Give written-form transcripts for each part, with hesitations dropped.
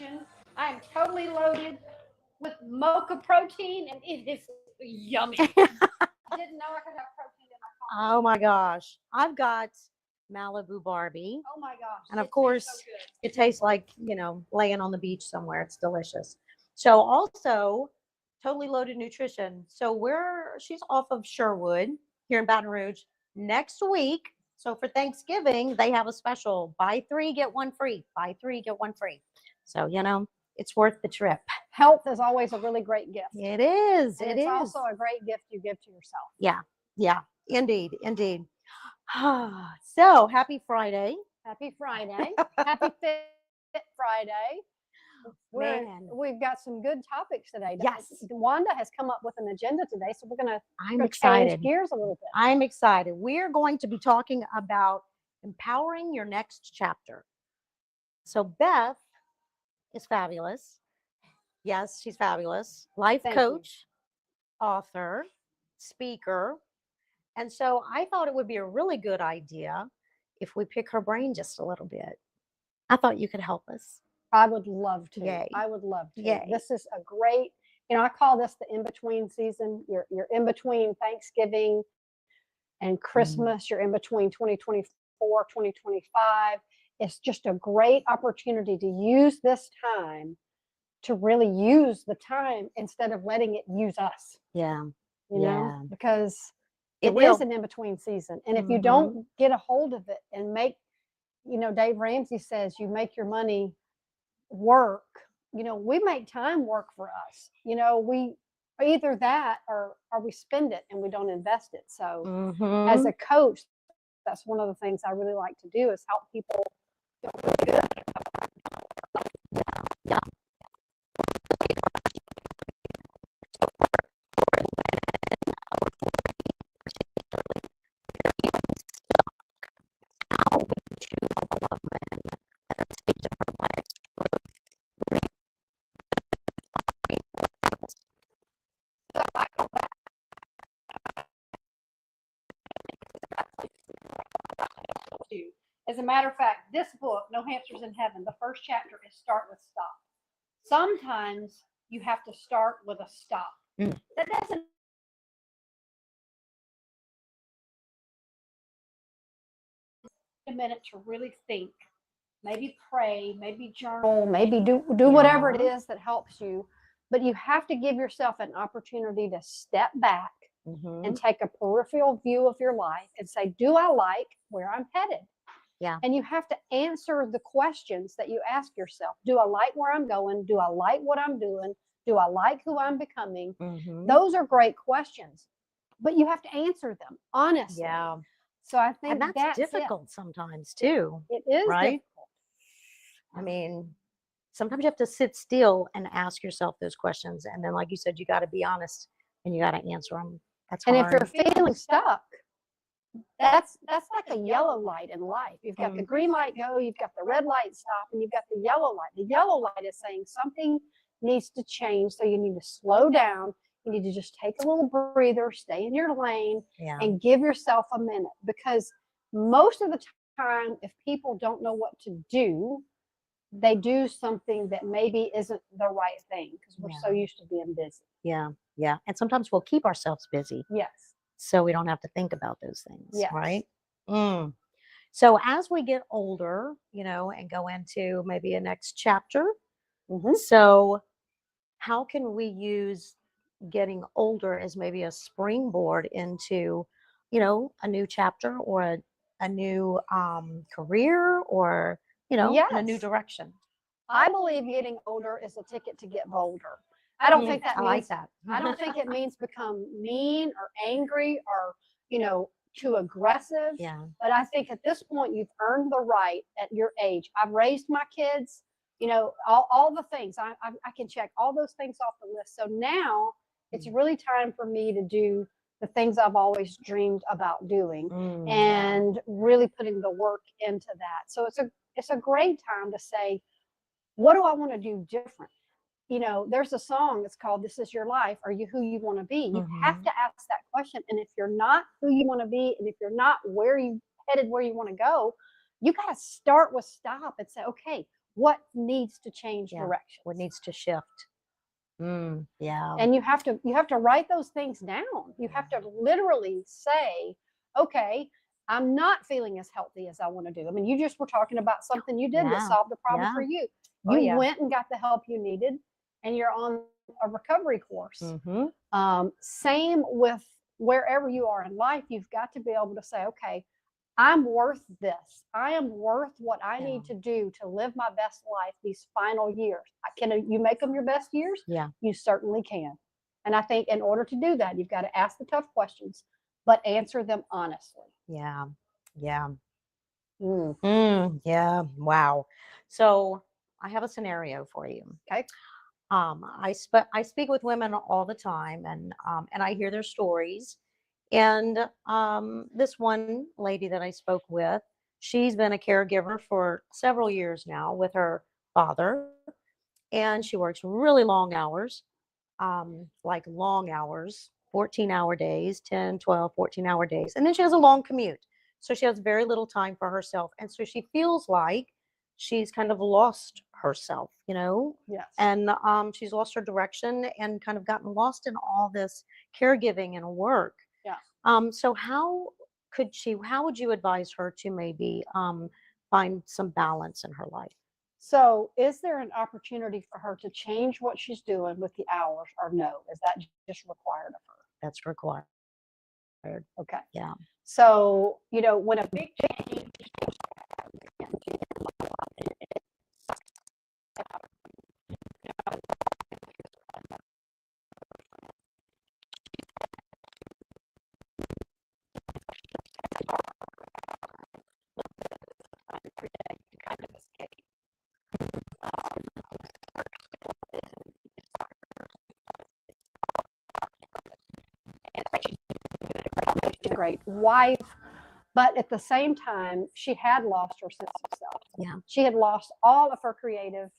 nutrition. I am totally loaded with mocha protein, and it is yummy. Didn't know I could have protein in my Oh coffee. my gosh. I've got Malibu Barbie. Oh my gosh, And of it tastes course, so good. it tastes like, laying on the beach somewhere. It's delicious. So also, totally loaded nutrition. So she's off of Sherwood here in Baton Rouge next week. So for Thanksgiving, they have a special buy three, get one free. Buy three, get one free. So, it's worth the trip. Health is always a really great gift, It is. and It it's is. also a great gift you give to yourself. Yeah. Yeah. Indeed. Indeed. So happy Friday. Happy Friday. Happy Fit Friday. Man. We've got some good topics today. Yes. Wanda has come up with an agenda today, so we're going I'm to excited. change gears a little bit. I'm excited. We're going to be talking about empowering your next chapter. So Beth is fabulous. Yes, she's fabulous. Life Thank you. coach, author, speaker. And so I thought it would be a really good idea if we pick her brain just a little bit. I thought you could help us. I would love to. Yay. I would love to. Yay. This is a great, I call this the in-between season. You're in between Thanksgiving and Christmas. You're in between 2024, 2025. It's just a great opportunity to use this time to really use the time instead of letting it use us, Yeah. because It it will. is an in-between season. And if you don't get a hold of it and make, Dave Ramsey says you make your money work, we make time work for us. We either that or we spend it and we don't invest it. So as a coach, that's one of the things I really like to do is help people feel really good. Yeah. As a matter of fact, this book, No Hamsters in Heaven, the first chapter is Start with Stop. Sometimes you have to start with a stop. That doesn't a minute to really think, maybe pray, maybe journal, maybe do whatever it is that helps you. But you have to give yourself an opportunity to step back and take a peripheral view of your life and say, do I like where I'm headed? Yeah. And you have to answer the questions that you ask yourself. Do I like where I'm going? Do I like what I'm doing? Do I like who I'm becoming? Those are great questions, but you have to answer them honestly. Yeah. So I think And that's difficult sometimes too. It is right? difficult. I mean, sometimes you have to sit still and ask yourself those questions. And then, like you said, you got to be honest and you got to answer them. That's And hard. if you're feeling stuck, that's like a yellow light in life. You've got the green light go, you've got the red light stop, and you've got the yellow light. The yellow light is saying something needs to change, so you need to slow down. You need to just take a little breather, stay in your lane, and give yourself a minute. Because most of the time, if people don't know what to do, they do something that maybe isn't the right thing because we're so used to being busy. Yeah. Yeah. And sometimes we'll keep ourselves busy. Yes. So we don't have to think about those things. Yes. Right. So as we get older, and go into maybe a next chapter. So how can we use getting older as maybe a springboard into, a new chapter or a new career or, in a new direction? I believe getting older is a ticket to get bolder. I don't think that means, I like that. I don't think it means become mean or angry or, too aggressive. Yeah. But I think at this point, you've earned the right at your age. I've raised my kids, all the things. I can check all those things off the list. So now it's really time for me to do the things I've always dreamed about doing and really putting the work into that. So it's a great time to say, what do I want to do different? There's a song that's called This Is Your Life. Are you who you want to be? You have to ask that question. And if you're not who you want to be, and if you're not where you want to go, you got to start with stop and say, okay, what needs to change Yeah. directions. What needs to shift? Yeah. And you have to write those things down. You have to literally say, okay, I'm not feeling as healthy as I want to do. I mean, you just were talking about something you did that Yeah. solved the problem Yeah. for you. Oh, You yeah. went and got the help you needed, and you're on a recovery course. Same with wherever you are in life. You've got to be able to say, okay, I'm worth this. I am worth what I need to do to live my best life these final years. Can you make them your best years? Yeah. You certainly can. And I think in order to do that, you've got to ask the tough questions, but answer them honestly. Yeah. Yeah. Mm. Yeah. Wow. So I have a scenario for you. Okay. I speak with women all the time, and I hear their stories. And this one lady that I spoke with, she's been a caregiver for several years now with her father, and she works really long hours, like long hours, 14-hour days, 10, 12, 14-hour days. And then she has a long commute. So she has very little time for herself. And so she feels like she's kind of lost herself, you know? Yes. And she's lost her direction and kind of gotten lost in all this caregiving and work. Yeah. So how would you advise her to maybe find some balance in her life? So, is there an opportunity for her to change what she's doing with the hours, or no? Is that just required of her? That's required. Okay. Yeah. So, when a big change kind of escape. She's a great wife, but at the same time, she had lost her sense of self. Yeah. She had lost all of her creative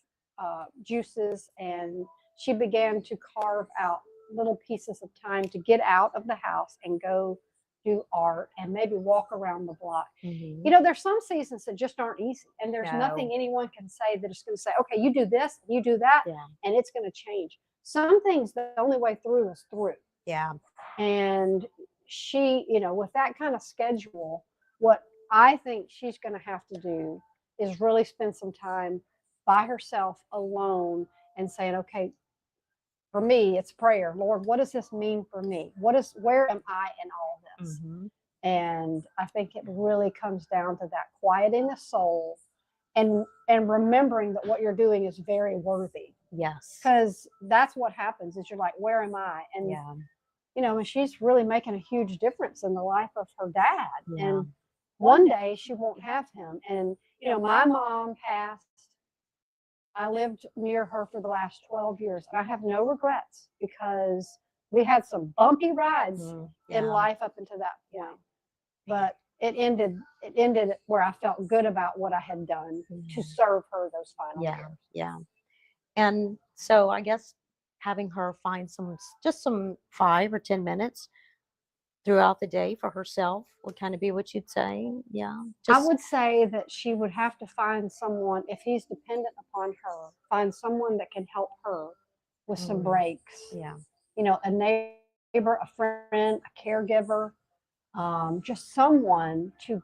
juices, and she began to carve out little pieces of time to get out of the house and go do art and maybe walk around the block. There's some seasons that just aren't easy, and there's nothing anyone can say that is going to say, okay, you do this, you do that, and it's going to change. Some things, the only way through is through. Yeah. And she, with that kind of schedule, what I think she's going to have to do is really spend some time by herself alone and saying, okay, for me, it's prayer. Lord, what does this mean for me? Where am I in all this? And I think it really comes down to that quieting the soul and remembering that what you're doing is very worthy. Yes. Because that's what happens is you're like, where am I? And and she's really making a huge difference in the life of her dad. And one day she won't have him. And, my mom passed. I lived near her for the last 12 years. And I have no regrets because we had some bumpy rides in life up until that point. But it ended where I felt good about what I had done to serve her those final years. Yeah. And so I guess having her find just some 5 or 10 minutes throughout the day for herself would kind of be what you'd say. Yeah. I would say that she would have to find someone, if he's dependent upon her, find someone that can help her with some breaks. Yeah. A neighbor, a friend, a caregiver, just someone to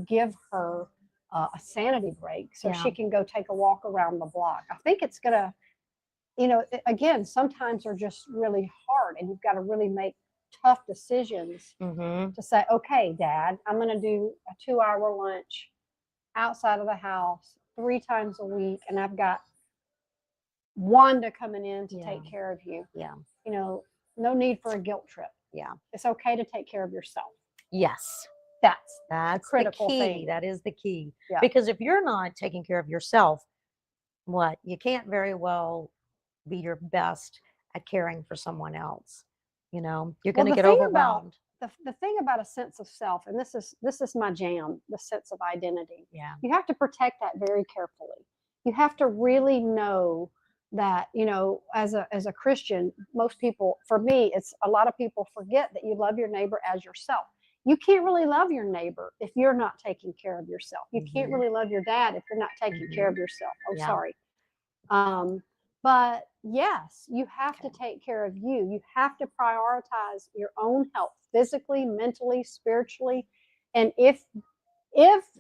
give her a sanity break so she can go take a walk around the block. I think it's going to, again, sometimes they're just really hard, and you've got to really make tough decisions to say, okay, Dad, I'm going to do a 2-hour lunch outside of the house 3 times a week, and I've got Wanda coming in to take care of you. Yeah. No need for a guilt trip. Yeah. It's okay to take care of yourself. Yes. That's critical the key. thing. That is the key. Yeah. Because if you're not taking care of yourself, you can't very well be your best at caring for someone else. You're going to get overwhelmed. The thing about a sense of self, and this is my jam, the sense of identity. Yeah. You have to protect that very carefully. You have to really know that, as a Christian, most people, for me, it's a lot of people forget that you love your neighbor as yourself. You can't really love your neighbor if you're not taking care of yourself. You can't Mhm. really love your dad if you're not taking care of yourself. Oh, Yeah. sorry. But yes, you have to Okay. take care of you. You have to prioritize your own health, physically, mentally, spiritually. And if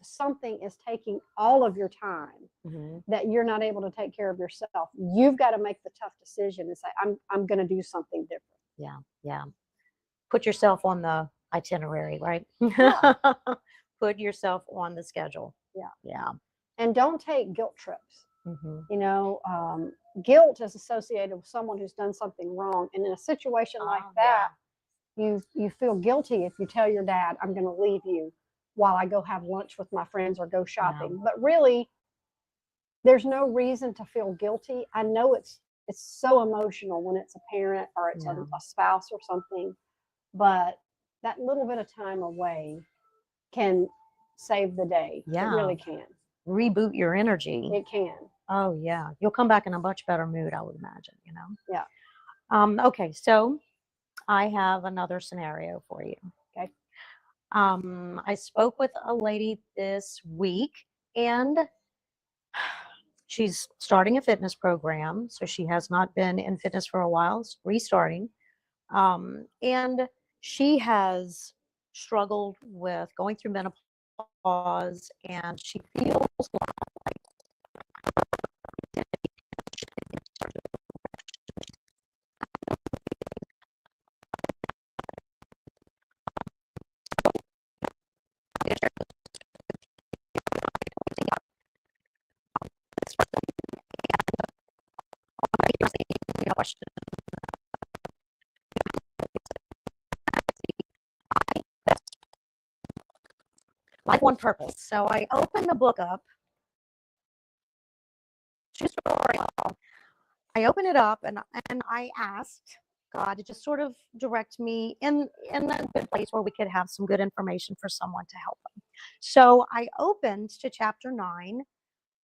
something is taking all of your time Mhm. that you're not able to take care of yourself, you've got to make the tough decision and say, I'm going to do something different. Yeah. Yeah. Put yourself on the itinerary, right? Yeah. Put yourself on the schedule. Yeah. Yeah. And don't take guilt trips. Mhm. You know, guilt is associated with someone who's done something wrong. And in a situation like Oh, that, you feel guilty if you tell your dad, I'm going to leave you while I go have lunch with my friends or go yeah. shopping. But really, there's no reason to feel guilty. I know it's so emotional when it's a parent or it's Yeah. a spouse or something, but that little bit of time away can save the day. It Yeah. really can. Reboot your energy. It can. Oh yeah. You'll come back in a much better mood, I would imagine, you know. Yeah. Okay, so I have another scenario for you. Okay. I spoke with a lady this week, and she's starting a fitness program. So she has not been in fitness for a while, restarting. And she has struggled with going through menopause, and she feels like one purpose. So I opened the book up. True story. I opened it up and I asked God to just sort of direct me in a good place where we could have some good information for someone to help them. So I opened to chapter 9,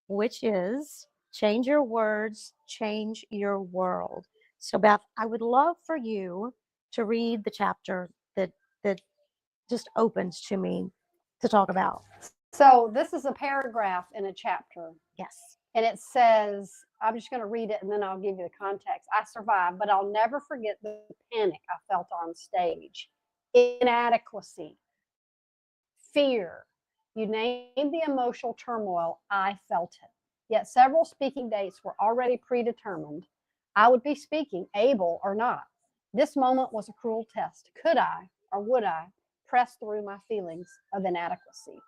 which is change your words, change your world. So Beth, I would love for you to read the chapter that just opens to me to talk about. So this is a paragraph in a chapter, Yes. and it says, I'm just going to read it and then I'll give you the context. I survived, but I'll never forget the panic I felt on stage. Inadequacy, fear. You name the emotional turmoil, I felt it. Yet several speaking dates were already predetermined. I would be speaking, able or not. This moment was a cruel test. Could I, or would I, press through my feelings of inadequacy?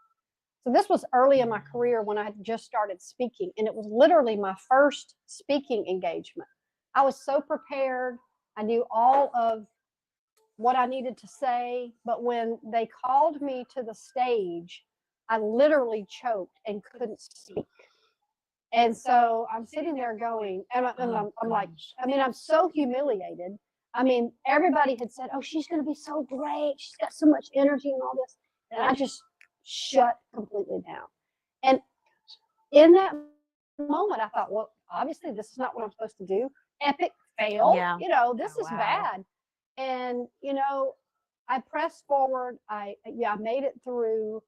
So this was early in my career when I had just started speaking, and it was literally my first speaking engagement. I was so prepared. I knew all of what I needed to say, but when they called me to the stage, I literally choked and couldn't speak. And so I'm sitting there going, I'm like, I mean, I'm so humiliated. I mean, everybody had said, oh, she's going to be so great. She's got so much energy and all this. And I just shut completely down. And in that moment, I thought, well, obviously, this is not what I'm supposed to do. Epic fail. Yeah. You know, this Oh, is wow. bad. And, you know, I pressed forward. I made it through.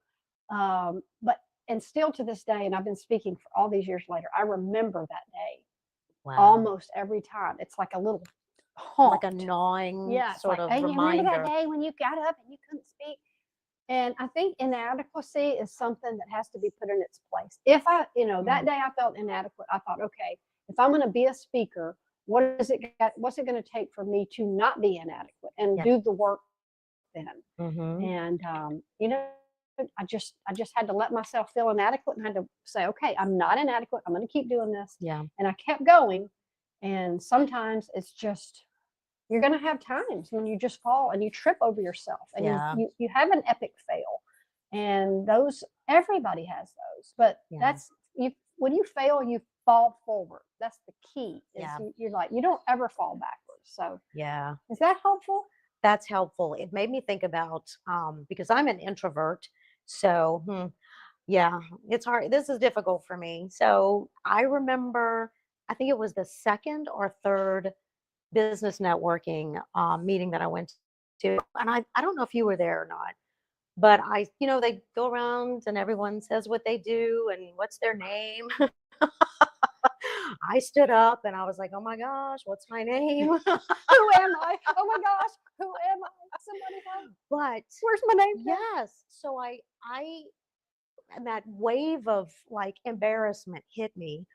But and still to this day, and I've been speaking for all these years later, I remember that day Wow. almost every time. It's like a little haunt. Like a gnawing Yeah, it's sort like, of hey, you remember that reminder. day when you got up and you couldn't speak? And I think inadequacy is something that has to be put in its place. If I, you know, that day I felt inadequate, I thought, okay, if I'm going to be a speaker, what's it going to take for me to not be inadequate and Yeah. do the work then? Mm-hmm. And you know, I just had to let myself feel inadequate and had to say, okay, I'm not inadequate. I'm going to keep doing this. Yeah. And I kept going. And sometimes it's just you're going to have times when you just fall and you trip over yourself and Yeah. you have an epic fail. And those everybody has those. But Yeah. that's you when you fail, you fall forward. That's the key. Yeah. You're like you don't ever fall backwards. So Yeah. is that helpful? That's helpful. It made me think about because I'm an introvert. So yeah, it's hard. This is difficult for me. So I remember, I think it was the second or third business networking meeting that I went to. And I don't know if you were there or not, But they go around and everyone says what they do and what's their name. I stood up and I was like, oh my gosh, what's my name? Who am I? Oh my gosh, who am I? Somebody help. But Where's my name tag? yes, so I and that wave of like embarrassment hit me.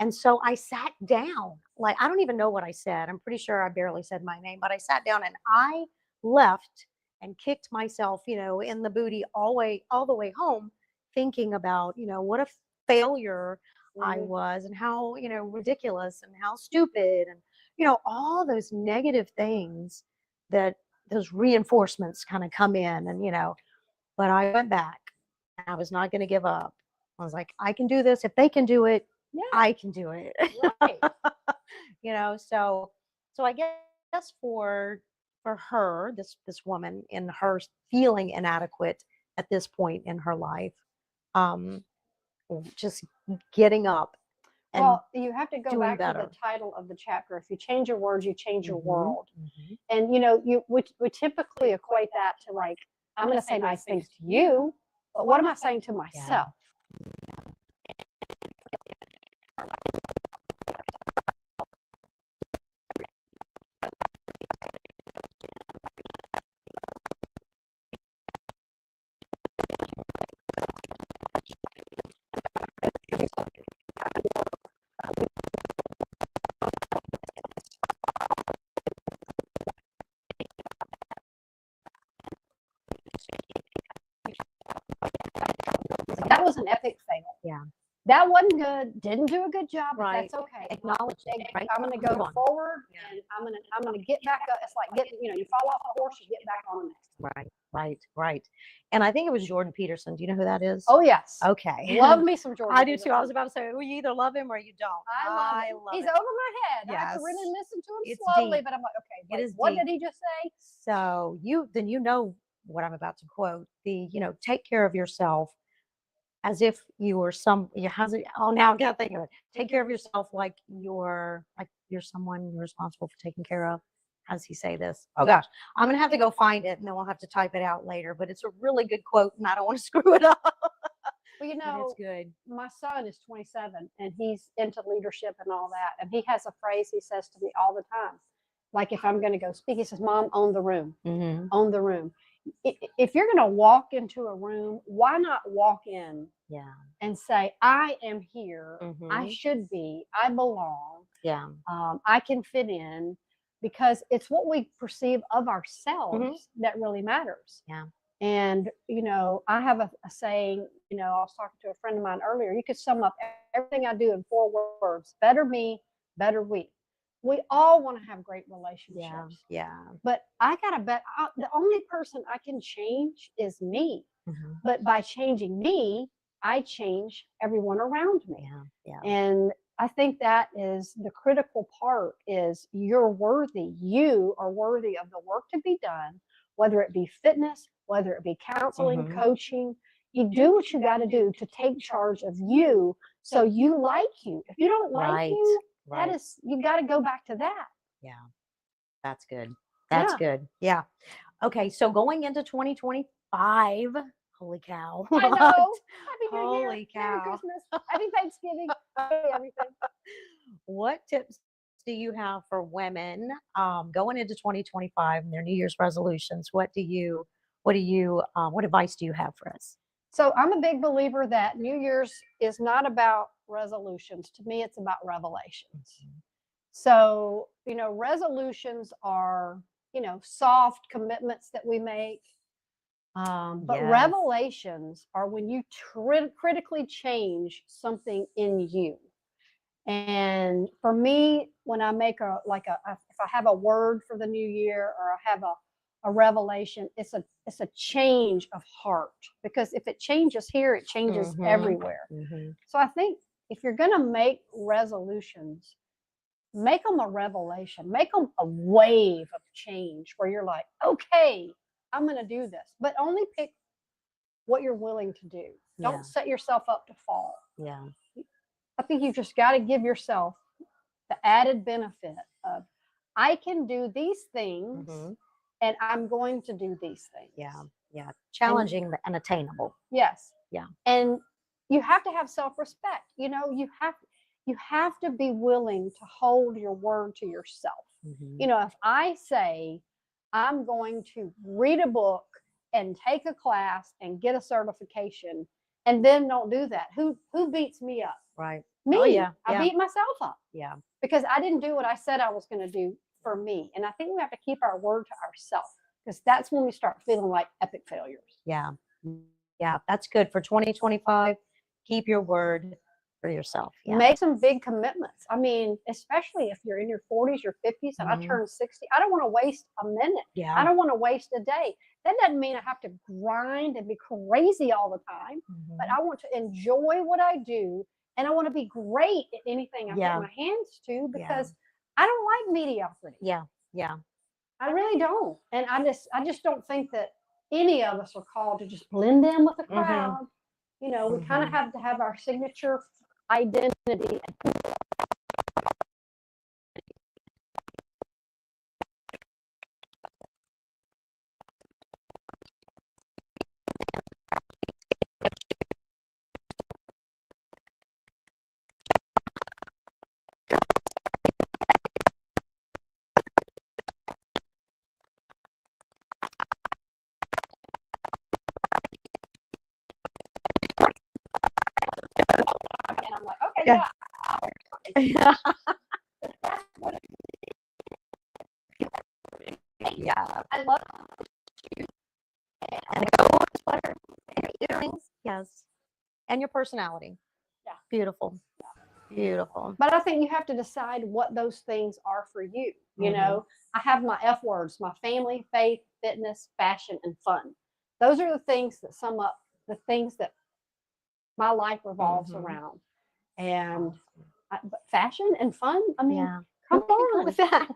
And so I sat down. Like, I don't even know what I said. I'm pretty sure I barely said my name, but I sat down and I left and kicked myself, in the booty all the way home, thinking about, what a failure I Mhm. was and how, ridiculous and how stupid and, all those negative things that those reinforcements kind of come in and, but I went back. I was not going to give up. I was like, I can do this. If they can do it, Yeah, I can do it. right. So I guess for her, this woman, in her feeling inadequate at this point in her life, um, just getting up and Well, you have to go doing back to the better. title of the chapter. If you change your words, you change your Mhm, world. mhm. And we typically equate that to like, I'm going to say nice things to you, but what am I saying to Yeah. myself? That was an epic fail. Yeah. That wasn't good. Didn't do a good job, but Right. that's okay. Acknowledge it. Right. I'm going to Move go on. forward, Yeah. and I'm gonna get back up. It's like getting, you fall off a horse, you get back on the next. Right. And I think it was Jordan Peterson. Do you know who that is? Oh yes, Okay. love me some Jordan. I do too. Peterson. I was about to say, well, you either love him or you don't. I love him. He's it. over my head. I have to Yes. really listen to him It's slowly, deep. but I'm like, okay, It wait, is what deep. did he just say? So then what I'm about to quote. Take care of yourself as if you were now I gotta think of it. Take care of yourself like you're someone you're responsible for taking care of. How does he say this? Oh gosh, I'm gonna have to go find it and then we'll have to type it out later. But it's a really good quote and I don't want to screw it up. Well, But it's good. my son is 27 and he's into leadership and all that. And he has a phrase he says to me all the time. Like if I'm going to go speak, he says, Mom, own the room, own the room. If you're going to walk into a room, why not walk in Yeah. and say, I am here. I Mhm. should be. I belong. Yeah. I can fit in, because it's what we perceive of ourselves that really matters. Yeah. And, I have a saying, I was talking to a friend of mine earlier. You could sum up everything I do in 4 words: better me, better we. We all want to have great relationships. Yeah. But I got to bet the only person I can change is me. Mhm. But by changing me, I change everyone around me. Yeah. And I think that is the critical part: is you're worthy. You are worthy of the work to be done, whether it be fitness, whether it be counseling, coaching. You do what you got to do to take charge of you, so you like you. If you don't like you, that is, you got to go back to that. Yeah. That's good. That's good. Yeah. Okay. So going into 2025, holy cow. I know. Happy New Year. Holy Merry cow. Christmas. Happy Thanksgiving. Happy everything. What tips do you have for women going into 2025 and their New Year's resolutions? What advice do you have for us? So I'm a big believer that New Year's is not about resolutions. To me, it's about revelations. So, resolutions are, soft commitments that we make. But Yes. revelations are when you critically change something in you. And for me, when I make if I have a word for the new year, or I have a revelation, it's a change of heart, because if it changes here, it changes everywhere. So I think if you're going to make resolutions, make them a revelation, make them a wave of change where you're like, okay, I'm going to do this, but only pick what you're willing to do. Don't set yourself up to fall. Yeah. I think you just got to give yourself the added benefit of, I can do these things, and I'm going to do these things. Yeah. Yeah. Challenging and attainable. Yes. Yeah. And you have to have self-respect. You know, you have to be willing to hold your word to yourself. Mhm. You know, if I say I'm going to read a book and take a class and get a certification and then don't do that, who beats me up? Right. Me. Oh, yeah. I Yeah. beat myself up Yeah. because I didn't do what I said I was going to do for me. And I think we have to keep our word to ourselves because that's when we start feeling like epic failures. Yeah. Yeah. That's good for 2025. Keep your word for yourself. Yeah. Make some big commitments. I mean, especially if you're in your 40s, your 50s, and I Mhm. turned 60, I don't want to waste a minute. I Yeah. don't want to waste a day. That doesn't mean I have to grind and be crazy all the time, but Mhm. I want to enjoy what I do and I want to be great at anything I Yeah. put my hands to Yeah. because I don't like mediocrity. Yeah. Yeah. I really don't. And I just don't think that any of us are called to just blend in with the Mhm. crowd. You know, we kind of Mhm. have to have our signature identity. And I'm like, okay, Yeah. yeah. Yeah. I love And a gold sweater and your earrings. Yes. And your personality. Yeah. Beautiful. Beautiful. But I think you have to decide what those things are for you. You Mhm. know, I have my F words, my family, faith, fitness, fashion, and fun. Those are the things that sum up the things that my life revolves Mhm. around. And but fashion and fun, I mean, Yeah. come Okay on. with that.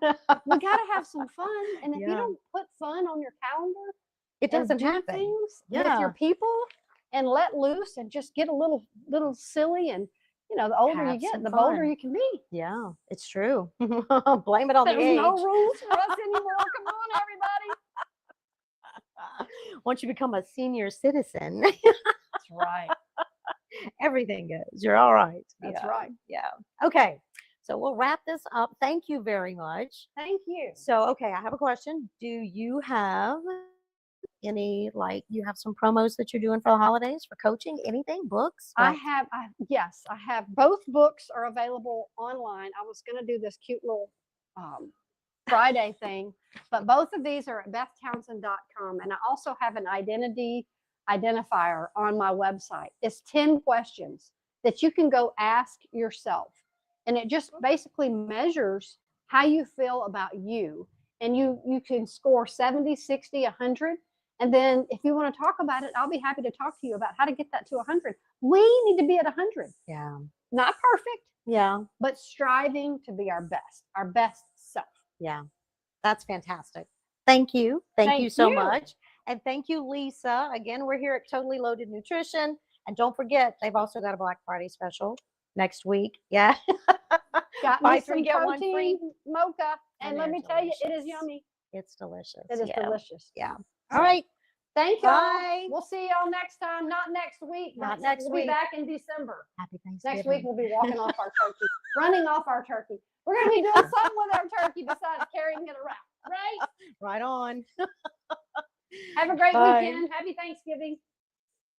We got to have some fun. And if you Yeah. don't put fun on your calendar It and doesn't do happen. things with Yeah. your people and let loose and just get a little silly, and you know, the older you Have get, some the bolder fun. you can be. Yeah, it's true. Blame it on the There's age. no rules for us anymore. Come on, everybody. Once you become a senior citizen, That's right. everything goes. You're all right. That's Yeah. right. Yeah. Okay. So we'll wrap this up. Thank you very much. Thank you. So, okay, I have a question. Do you have any, like, you have some promos that you're doing for the holidays for coaching? Anything? Books? What? Yes, I have both books are available online. I was going to do this cute little Friday thing, but both of these are at bethtownsend.com. And I also have an identifier on my website. It's 10 questions that you can go ask yourself. And it just basically measures how you feel about you. And you can score 70, 60, 100. And then if you want to talk about it, I'll be happy to talk to you about how to get that to 100. We need to be at 100. Yeah. Not perfect, Yeah. but striving to be our best self. Yeah. That's fantastic. Thank you. Thank you Thank so you. much. And thank you, Lisa. Again, we're here at Totally Loaded Nutrition. And don't forget, they've also got a Black Friday special next week. Yeah. Got Buy me three, some get one free. protein mocha. And And let they're me tell you, it is delicious. yummy. It's delicious. It is Yeah. delicious. Yeah. All right. Thank y'all. Bye. We'll see y'all next time. Not next week. Not but next we'll week. be back in December. Happy Thanksgiving. Next week we'll be walking off our turkey, running off our turkey. We're gonna be doing something with our turkey besides carrying it around, right? Right on. Have a great Bye. weekend. Happy Thanksgiving.